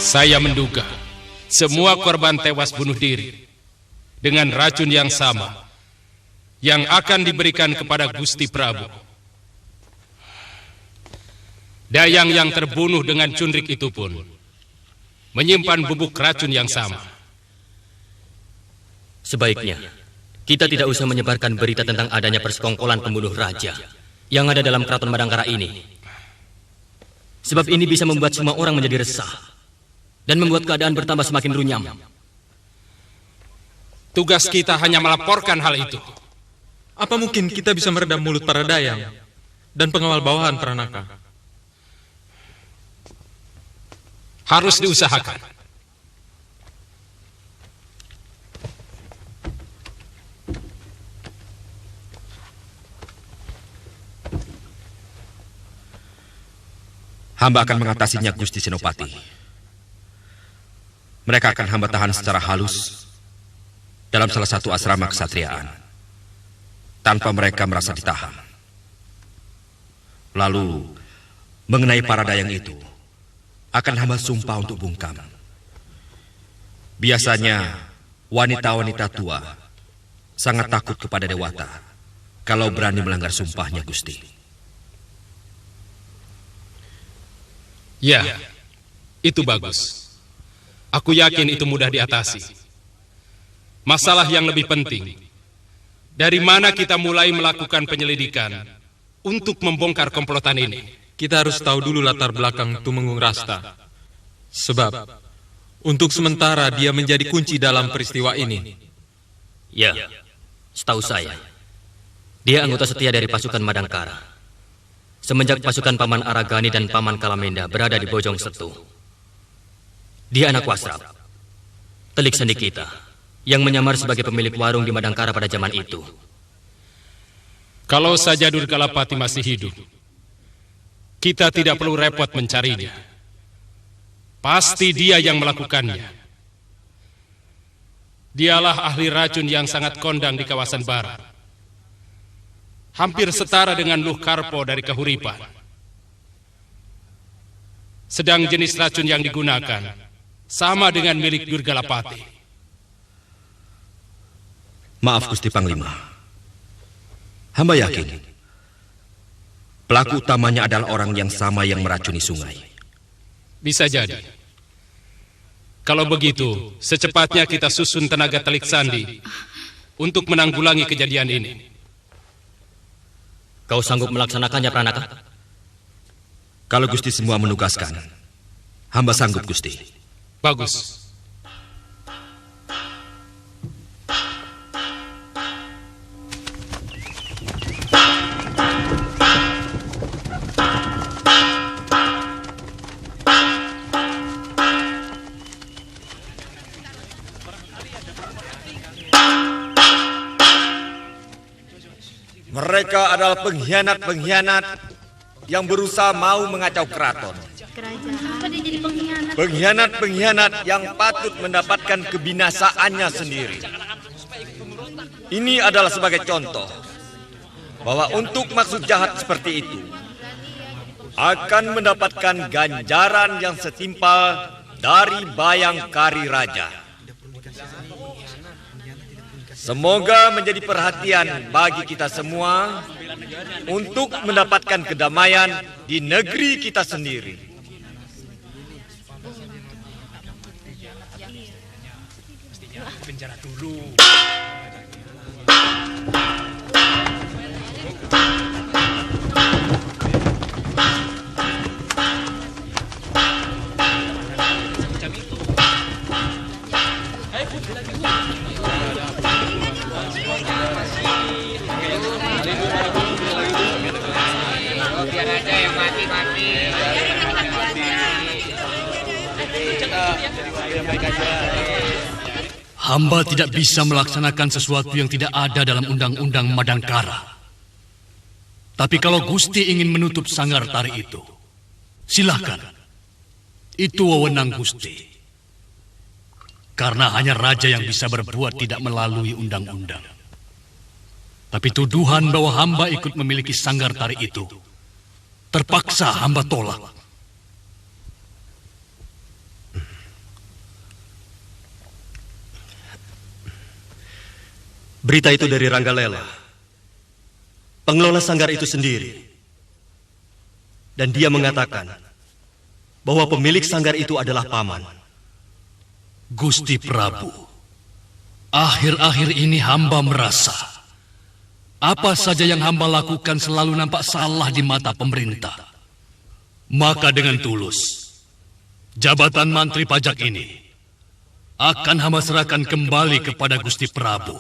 Saya menduga semua korban tewas bunuh diri dengan racun yang sama yang akan diberikan kepada Gusti Prabu. Dayang yang terbunuh dengan cunrik itu pun menyimpan bubuk racun yang sama. Sebaiknya kita tidak usah menyebarkan berita tentang adanya persekongkolan pembunuh raja yang ada dalam keraton Madangkara ini. Sebab ini bisa membuat semua orang menjadi resah dan membuat keadaan bertambah semakin runyam. Tugas kita hanya melaporkan hal itu. Apa mungkin kita bisa meredam mulut para dayang dan pengawal bawahan Pranaka? Harus diusahakan. Hamba akan mengatasinya, Gusti Senopati. Mereka akan hamba tahan secara halus dalam salah satu asrama kesatriaan, tanpa mereka merasa ditahan. Lalu, mengenai para dayang itu, akan hamba sumpah untuk bungkam. Biasanya, wanita-wanita tua sangat takut kepada Dewata kalau berani melanggar sumpahnya, Gusti. Ya, itu bagus. Aku yakin itu mudah diatasi. Masalah yang lebih penting, dari mana kita mulai melakukan penyelidikan untuk membongkar komplotan ini? Kita harus tahu dulu latar belakang Tumenggung Rasta. Sebab, untuk sementara dia menjadi kunci dalam peristiwa ini. Ya, setahu saya, dia anggota setia dari pasukan Madangkara. Semenjak pasukan Paman Aragani dan Paman Kalamenda berada di Bojong Setu. Dia anak Wasrap, telik sandi kita, yang menyamar sebagai pemilik warung di Madangkara pada zaman itu. Kalau saja Durgalapati masih hidup, kita tidak perlu repot mencarinya. Pasti dia yang melakukannya. Dialah ahli racun yang sangat kondang di kawasan barat. Hampir setara dengan Luh Karpo dari Kahuripan. Sedang jenis racun yang digunakan sama dengan milik Durgalapati. Maaf, Gusti Panglima. Hamba yakin pelaku utamanya adalah orang yang sama yang meracuni sungai. Bisa jadi. Kalau begitu, secepatnya kita susun tenaga telik sandi untuk menanggulangi kejadian ini. Kau sanggup melaksanakannya, Pranaka? Kalau Gusti semua menugaskan, hamba sanggup, Gusti. Bagus. Mereka adalah pengkhianat-pengkhianat yang berusaha mau mengacau keraton. Pengkhianat-pengkhianat yang patut mendapatkan kebinasaannya sendiri. Ini adalah sebagai contoh bahwa untuk maksud jahat seperti itu akan mendapatkan ganjaran yang setimpal dari Bayangkari Raja. Semoga menjadi perhatian bagi kita semua untuk mendapatkan kedamaian di negeri kita sendiri. Penjara dulu. Hamba tidak bisa melaksanakan sesuatu yang tidak ada dalam undang-undang Madangkara. Tapi kalau Gusti ingin menutup sanggar tari itu, silakan. Itu wewenang Gusti. Karena hanya raja yang bisa berbuat tidak melalui undang-undang. Tapi tuduhan bahwa hamba ikut memiliki sanggar tari itu, terpaksa hamba tolak. Berita itu dari Ranggalela, pengelola sanggar itu sendiri. Dan dia mengatakan bahwa pemilik sanggar itu adalah Paman. Gusti Prabu, akhir-akhir ini hamba merasa apa saja yang hamba lakukan selalu nampak salah di mata pemerintah. Maka dengan tulus, jabatan Mantri Pajak ini akan hamba serahkan kembali kepada Gusti Prabu.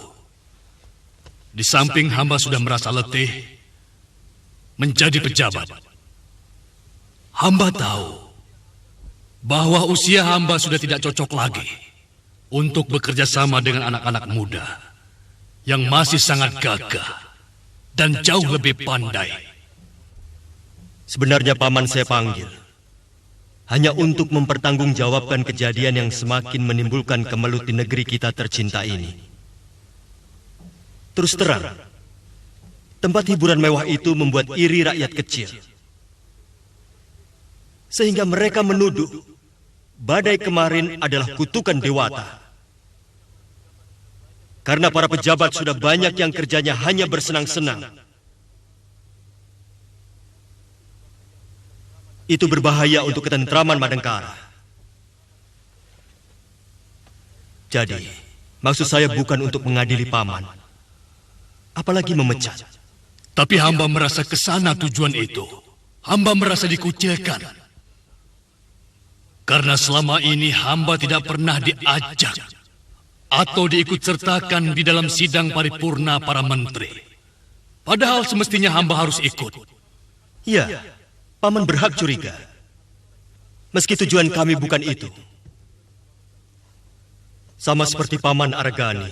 Di samping hamba sudah merasa letih menjadi pejabat, hamba tahu bahwa usia hamba sudah tidak cocok lagi untuk bekerja sama dengan anak-anak muda yang masih sangat gagah dan jauh lebih pandai. Sebenarnya Paman saya panggil hanya untuk mempertanggungjawabkan kejadian yang semakin menimbulkan kemelut di negeri kita tercinta ini. Terus terang, tempat hiburan mewah itu membuat iri rakyat kecil. Sehingga mereka menuduh badai kemarin adalah kutukan dewata. Karena para pejabat sudah banyak yang kerjanya hanya bersenang-senang. Itu berbahaya untuk ketentraman Madangkara. Jadi, maksud saya bukan untuk mengadili Paman, apalagi memecat. Tapi hamba merasa kesana tujuan itu. Hamba merasa dikucilkan. Karena selama ini hamba tidak pernah diajak atau diikutsertakan di dalam sidang paripurna para menteri. Padahal semestinya hamba harus ikut. Ya, Paman berhak curiga. Meski tujuan kami bukan itu. Sama seperti Paman Aragani,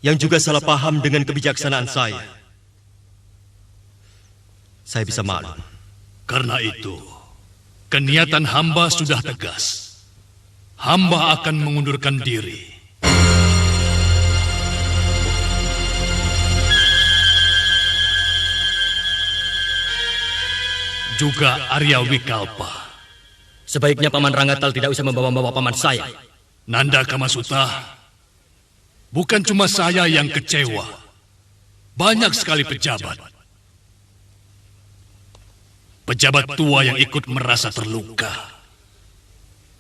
yang juga salah paham dengan kebijaksanaan saya. Saya bisa maklum. Karena itu, keniatan hamba sudah tegas. Hamba akan mengundurkan diri. Juga Arya Wikalpa. Sebaiknya Paman Ranggatal tidak usah membawa-bawa paman saya. Nanda Kamasuta, bukan cuma saya yang kecewa. Banyak sekali pejabat. Pejabat tua yang ikut merasa terluka.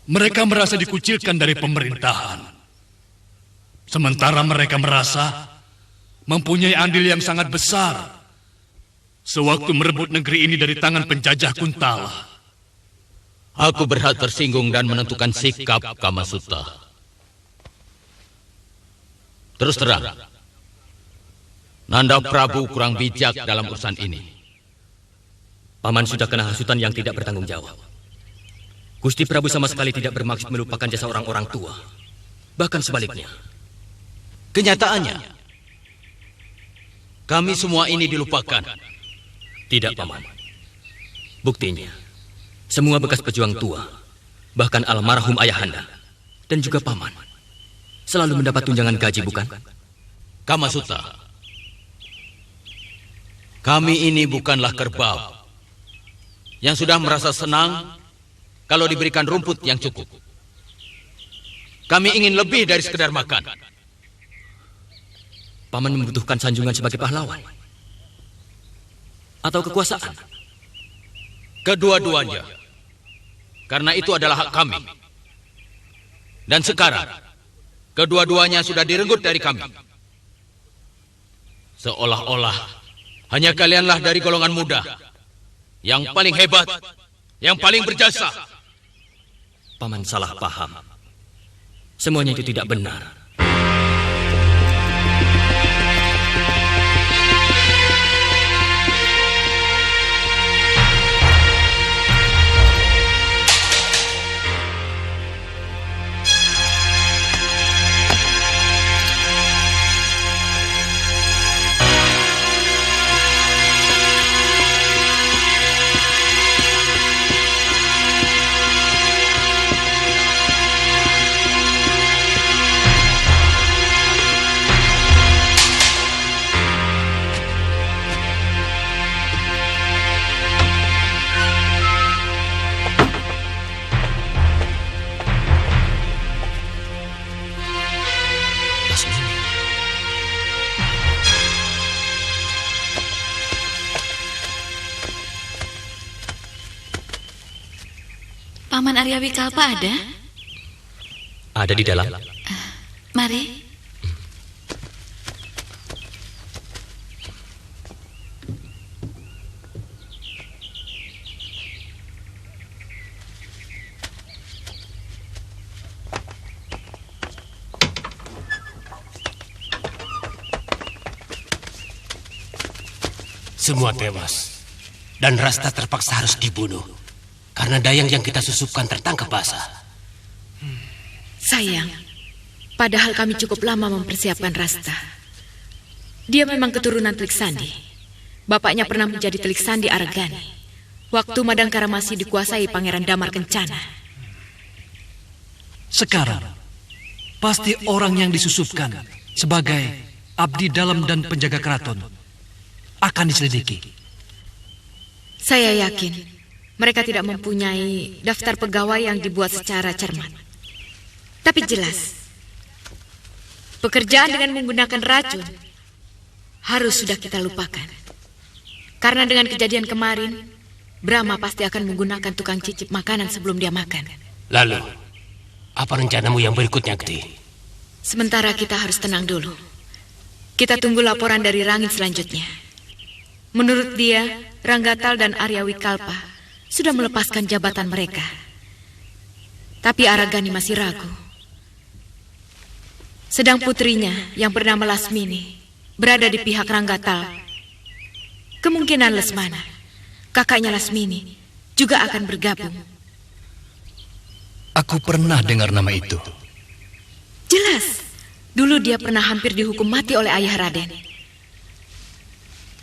Mereka merasa dikucilkan dari pemerintahan. Sementara mereka merasa mempunyai andil yang sangat besar sewaktu merebut negeri ini dari tangan penjajah Kuntala. Aku berhak tersinggung dan menentukan sikap, Kamasuta. Terus terang, Nanda Prabu kurang bijak dalam urusan ini. Paman sudah kena hasutan yang tidak bertanggung jawab. Gusti Prabu sama sekali tidak bermaksud melupakan jasa orang-orang tua. Bahkan sebaliknya. Kenyataannya, kami semua ini dilupakan. Tidak, Paman. Buktinya, semua bekas pejuang tua, bahkan almarhum ayahanda, dan juga Paman, selalu mendapat tunjangan gaji, bukan? Kamasuta, kami ini bukanlah kerbau yang sudah merasa senang kalau diberikan rumput yang cukup. Kami ingin lebih dari sekedar makan. Paman membutuhkan sanjungan sebagai pahlawan atau kekuasaan? Kedua-duanya. Karena itu adalah hak kami. Dan sekarang, kedua-duanya sudah direnggut dari kami. Seolah-olah hanya kalianlah dari golongan muda yang paling hebat, yang paling berjasa. Paman salah paham. Semuanya itu tidak benar. Paman Arya Wikalpa ada? Ada di dalam. Mari. Semua tewas, dan Rasta terpaksa harus dibunuh karena dayang yang kita susupkan tertangkap basah. Sayang, padahal kami cukup lama mempersiapkan Rasta. Dia memang keturunan Telik Sandi. Bapaknya pernah menjadi Telik Sandi Aragani waktu Madangkara masih dikuasai Pangeran Damar Kencana. Sekarang, pasti orang yang disusupkan sebagai abdi dalam dan penjaga keraton akan diselidiki. Saya yakin mereka tidak mempunyai daftar pegawai yang dibuat secara cermat. Tapi jelas, pekerjaan dengan menggunakan racun harus sudah kita lupakan. Karena dengan kejadian kemarin, Brahma pasti akan menggunakan tukang cicip makanan sebelum dia makan. Lalu, apa rencanamu yang berikutnya, Gede? Sementara kita harus tenang dulu. Kita tunggu laporan dari Rangit selanjutnya. Menurut dia, Ranggatal dan Arya Wikalpa sudah melepaskan jabatan mereka. Tapi Aragani masih ragu. Sedang putrinya yang bernama Lasmini berada di pihak Ranggatal. Kemungkinan Lesmana, kakaknya Lasmini, juga akan bergabung. Aku pernah dengar nama itu. Jelas, dulu dia pernah hampir dihukum mati oleh ayah Raden.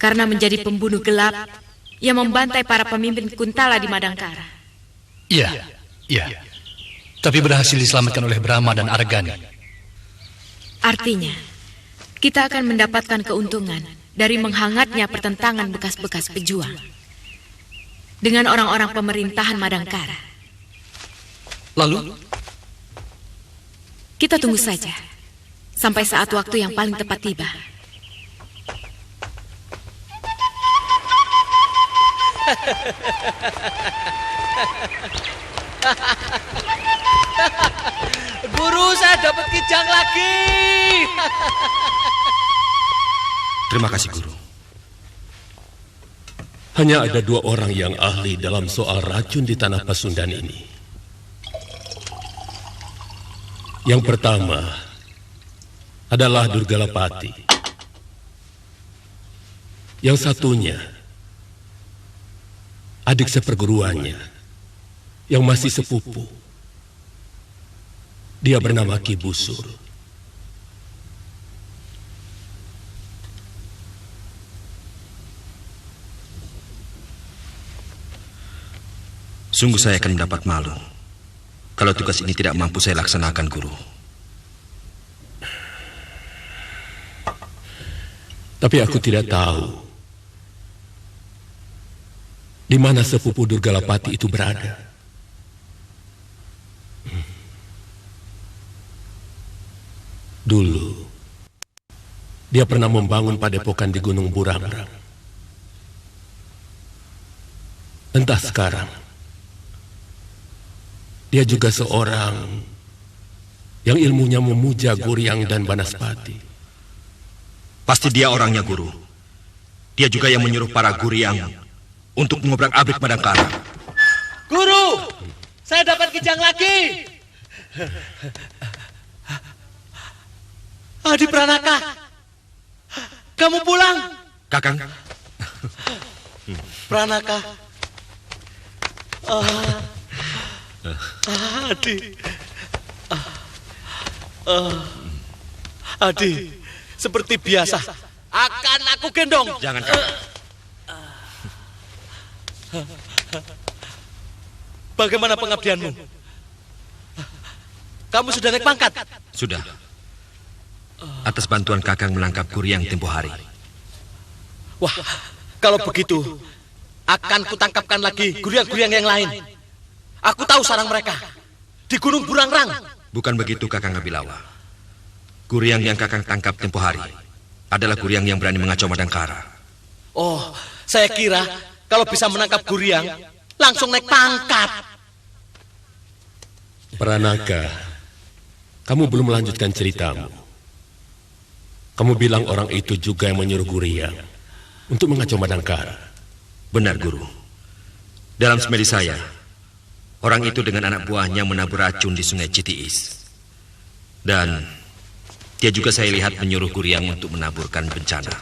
Karena menjadi pembunuh gelap yang membantai para pemimpin Kuntala di Madangkara. Iya. Tapi berhasil diselamatkan oleh Brahma dan Aragani. Artinya, kita akan mendapatkan keuntungan dari menghangatnya pertentangan bekas-bekas pejuang dengan orang-orang pemerintahan Madangkara. Lalu? Kita tunggu saja sampai saat waktu yang paling tepat tiba. Guru, saya dapat kijang lagi. Terima kasih, Guru. Hanya ada 2 orang yang ahli dalam soal racun di tanah Pasundan ini. Yang pertama adalah Durgalapati. Yang satunya adik seperguruannya yang masih sepupu. Dia bernama Ki Busur. Sungguh saya akan mendapat malu kalau tugas ini tidak mampu saya laksanakan, Guru. Tapi aku tidak tahu di mana sepupu Durgalapati itu berada. Dulu, dia pernah membangun padepokan di Gunung Burangrang. Entah sekarang, dia juga seorang yang ilmunya memuja Guryang dan Banaspati. Pasti dia orangnya, Guru. Dia juga yang menyuruh para Guryang untuk mengobrak-abrik Madangkara. Guru, saya dapat kijang lagi. Adi Pranaka, kamu pulang. Kakang. Pranaka. Adi. Adi, seperti biasa akan aku gendong. Jangan, Kakang. Bagaimana pengabdianmu? Kamu sudah naik pangkat? Sudah. Atas bantuan Kakang menangkap Guryang tempo hari. Wah, kalau begitu akan kutangkapkan lagi Guryang-Guryang yang lain. Aku tahu sarang mereka di Gunung Burangrang. Bukan begitu, Kakang Abilawa. Guryang yang Kakang tangkap tempo hari adalah Guryang yang berani mengacau Madangkara. Oh, saya kira kalau bisa menangkap Guryang langsung naik pangkat. Pranaka, kamu belum melanjutkan ceritamu. Kamu bilang orang itu juga yang menyuruh Guryang untuk mengacau Madangkara. Benar, Guru. Dalam semedi saya, orang itu dengan anak buahnya menabur racun di sungai Citiis. Dan dia juga saya lihat menyuruh Guryang untuk menaburkan bencana.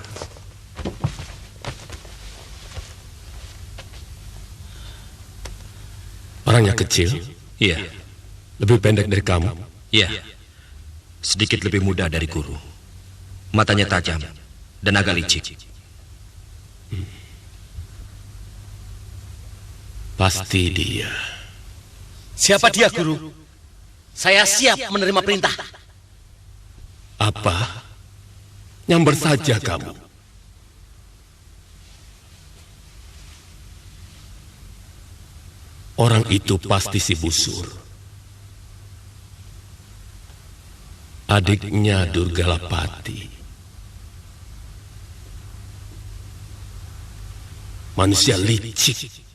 Orangnya kecil? Iya. Lebih pendek dari kamu? Iya. Sedikit lebih muda dari Guru. Matanya tajam dan agak licik. Pasti dia. Siapa dia, Guru? Saya siap menerima perintah. Apa? Nyamber saja kamu. Orang itu pasti si Busur. Adiknya Durgalapati. Manusia licik.